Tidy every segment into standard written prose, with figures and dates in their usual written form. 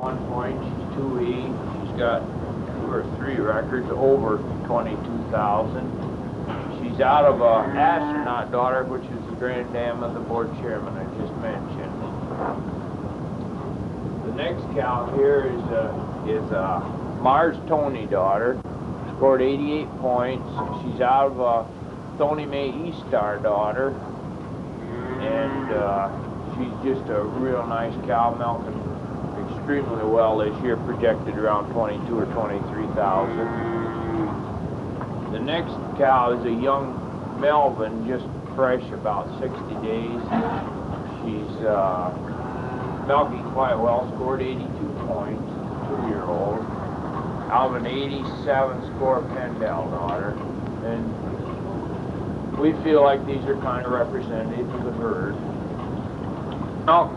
1 point, she's 2E. She's got 2 or 3 records over 22,000. She's out of a astronaut daughter, which is the grand dam of the board chairman I just mentioned. The next cow here is a Mars Tony daughter. Scored 88 points. She's out of a Tony May E-Star daughter, and she's just a real nice cow, milking extremely well this year, projected around 22 or 23,000. The next cow is a young Melvin, just fresh, about 60 days. She's milking quite well, scored 82 points, 2-year-old, out of an 87 score Pendel daughter, and we feel like these are kind of representative of the herd. Milk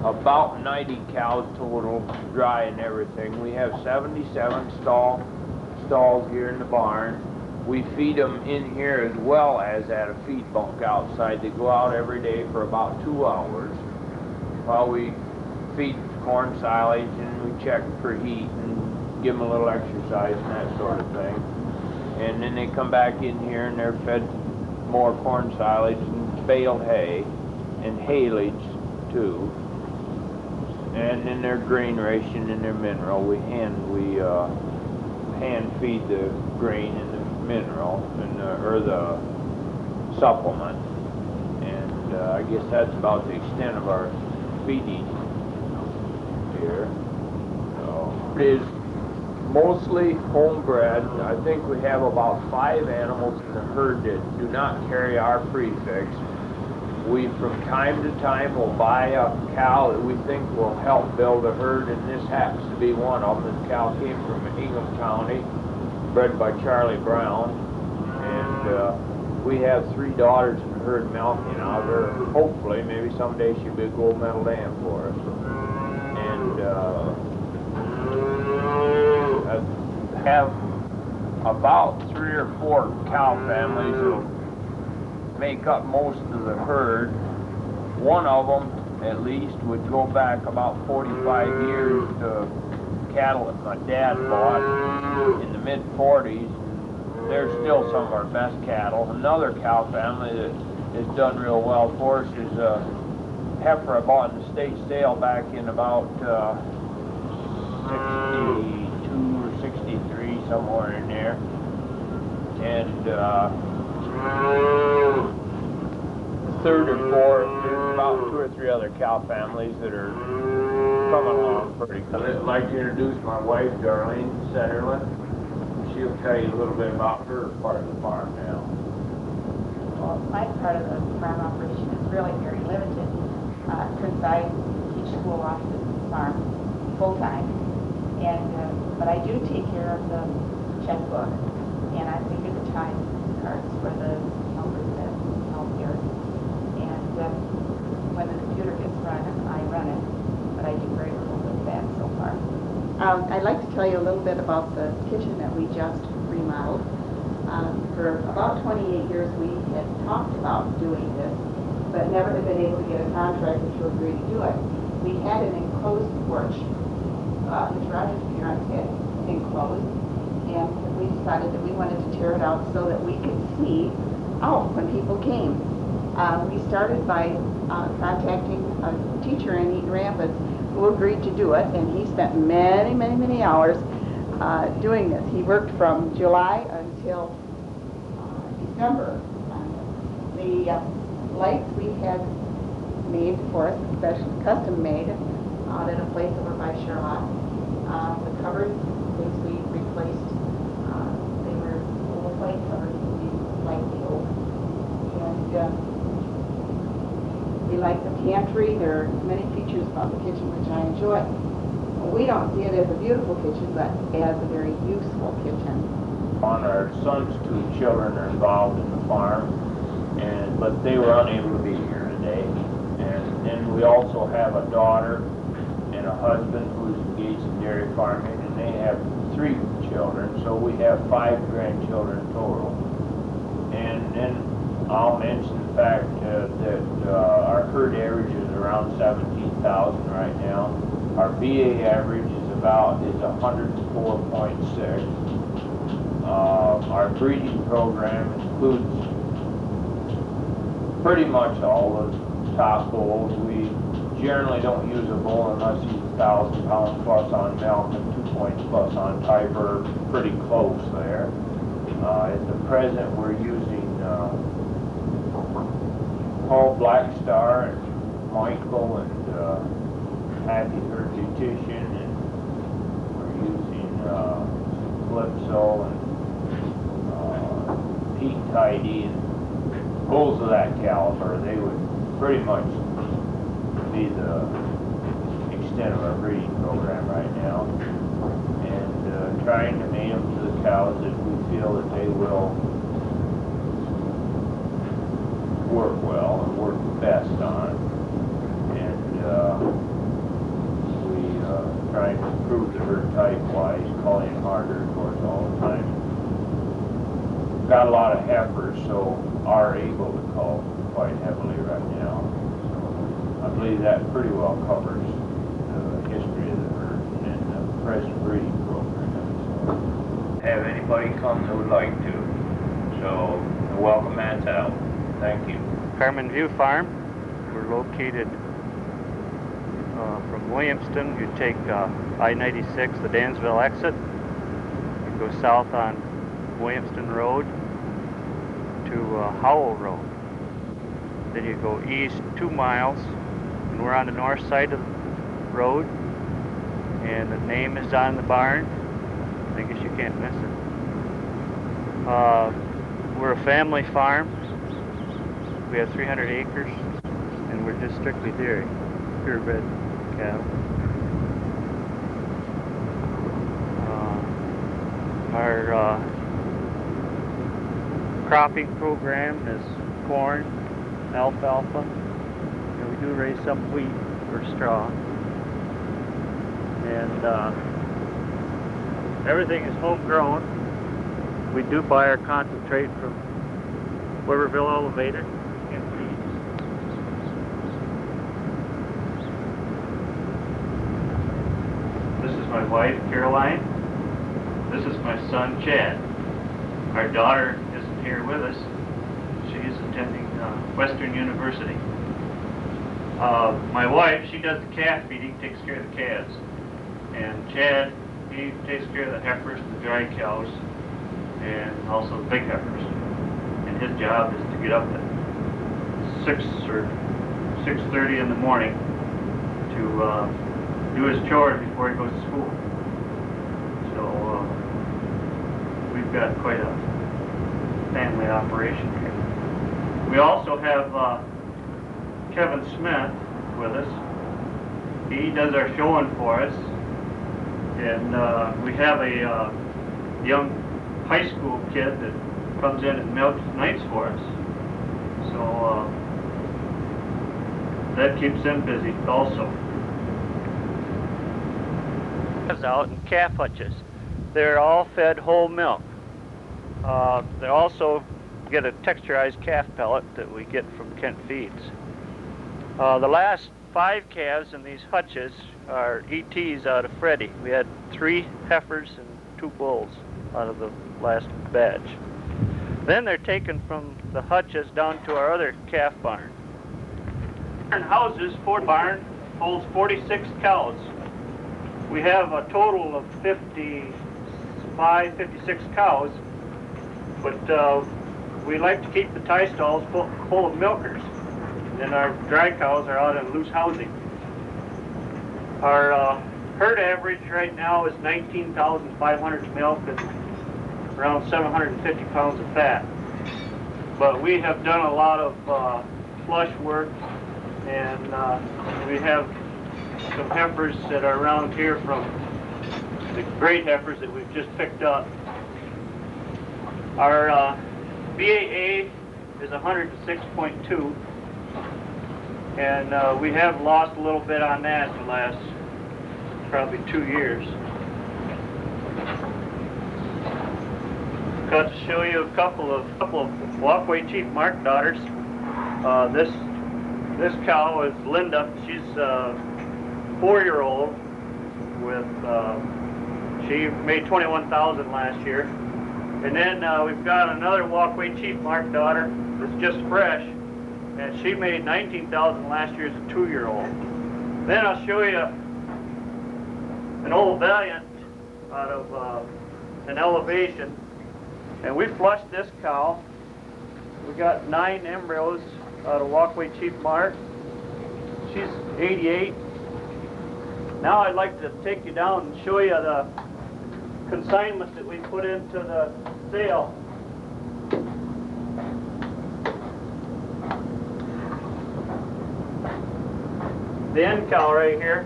about 90 cows total, dry and everything. We have 77 stalls here in the barn. We feed them in here as well as at a feed bunk outside. They go out every day for about 2 hours while we feed corn silage and we check for heat and give them a little exercise and that sort of thing. And then they come back in here and they're fed more corn silage and baled hay and haylage too. And then their grain ration and their mineral. We hand feed the grain and the mineral and or the supplement. And I guess that's about the extent of our feeding here. So it is mostly homebred. I think we have about 5 animals in the herd that do not carry our prefix. We, from time to time, will buy a cow that we think will help build a herd, and this happens to be one of them. This cow came from Ingham County, bred by Charlie Brown, and we have 3 daughters in the herd milking out of her. Hopefully, maybe someday she'll be a gold medal dam for us. And I have about 3 or 4 cow families that make up most of the herd. One of them, at least, would go back about 45 years to cattle that my dad bought in the mid-40s. They're still some of our best cattle. Another cow family that has done real well for us is a heifer I bought in the state sale back in about 62 or 63, somewhere in there. And third or fourth, there's about 2 or 3 other cow families that are coming along pretty good. I'd like to introduce my wife, Darlene Sederlund. She'll tell you a little bit about her part of the farm now. Well, my part of the farm operation is really very limited, since I teach school off the farm full-time. And but I do take care of the checkbook, and I figure the time cards for the numbers that help here. And when the computer gets running, I run it, but I do very little with that so far. I'd like to tell you a little bit about the kitchen that we just remodeled. For about 28 years we had talked about doing this, but never had been able to get a contractor to agree to do it. We had an enclosed porch. Mr. Rogers' parents had enclosed, and we decided that we wanted to tear it out so that we could see out when people came. We started by contacting a teacher in Eaton Rapids who agreed to do it, and he spent many, many, many hours doing this. He worked from July until December. The lights we had made for us, special custom made, out at a place over by Sherlock. The covers, things we replaced, they were old white covers, we liked the oak. And we like the pantry. There are many features about the kitchen which I enjoy. We don't see it as a beautiful kitchen, but as a very useful kitchen. Our son's 2 children are involved in the farm, but they were unable to be here today. And then we also have a daughter and a husband who's engaged in dairy farming, and they have 3 children, so we have 5 grandchildren total. And then I'll mention the fact that our herd average is around 17,000 right now. Our BA average is 104.6. Our breeding program includes pretty much all the top bulls. We generally don't use a bull unless he's 1,000 pounds plus on milk and 2 points plus on Piper, pretty close there. At the present, we're using Paul Blackstar and Michael and Happy Hergetition, and we're using Calypso and Pete Tidy, and bulls of that caliber. They would pretty much be the extent of our breeding program right now, and trying to mate them to the cows that we feel that they will work well and work best on, and we trying to improve the herd type wise, calling harder, of course, all the time. Got a lot of heifers, so are able to call quite heavily right now. So I believe that pretty well covers the history of the herd and the present breeding program. So, have anybody come that would like to. So the welcome mat's out. Thank you. Carmen View Farm. We're located from Williamston. You take I-96, the Dansville exit. You go south on Williamston Road to Howell Road. Then you go east 2 miles, and we're on the north side of the road. And the name is on the barn. I guess you can't miss it. We're a family farm. We have 300 acres, and we're just strictly dairy, purebred cattle. Our cropping program is corn, alfalfa, and we do raise some wheat or straw. And everything is homegrown. We do buy our concentrate from Weberville Elevator and Feeds. This is my wife, Caroline. This is my son, Chad. Our daughter isn't here with us. She is attending Western University. My wife, she does the calf feeding, takes care of the calves. And Chad, he takes care of the heifers and the dry cows, and also the big heifers. And his job is to get up at 6 or 6:30 in the morning to do his chores before he goes to school. So we've got quite a family operation here. We also have Kevin Smith with us. He does our showing for us, and we have a young high school kid that comes in and milks nights for us. So that keeps them busy also. Out in calf hutches. They're all fed whole milk. They also get a texturized calf pellet that we get from Kent Feeds. The last 5 calves in these hutches are ETs out of Freddie. We had 3 heifers and 2 bulls out of the last batch. Then they're taken from the hutches down to our other calf barn. Barn houses, Ford barn holds 46 cows. We have a total of 56 cows, but we like to keep the tie stalls full of milkers. And our dry cows are out in loose housing. Our herd average right now is 19,500 milk and around 750 pounds of fat. But we have done a lot of flush work, and we have some heifers that are around here from the great heifers that we've just picked up. Our BAA is 106.2, and we have lost a little bit on that in the last probably 2 years. Got to show you a couple of Walkway Chief Mark daughters. This cow is Linda. She's a 4-year-old, with, she made 21,000 last year. And then we've got another walkway chief mark daughter that's just fresh, and she made 19,000 last year as a 2-year-old. Then I'll show you an old Valiant out of an elevation, and we flushed this cow. We got 9 embryos out of walkway chief mark. She's 88. Now I'd like to take you down and show you the consignment that we put into the sale. The end cow right here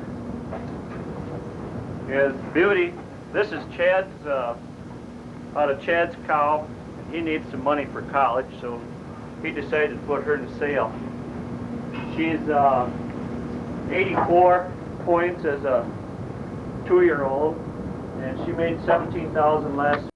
is Beauty. This is Chad's, out of Chad's cow. He needs some money for college, so he decided to put her in sale. She's 84 points as a 2-year-old, and she made 17,000 last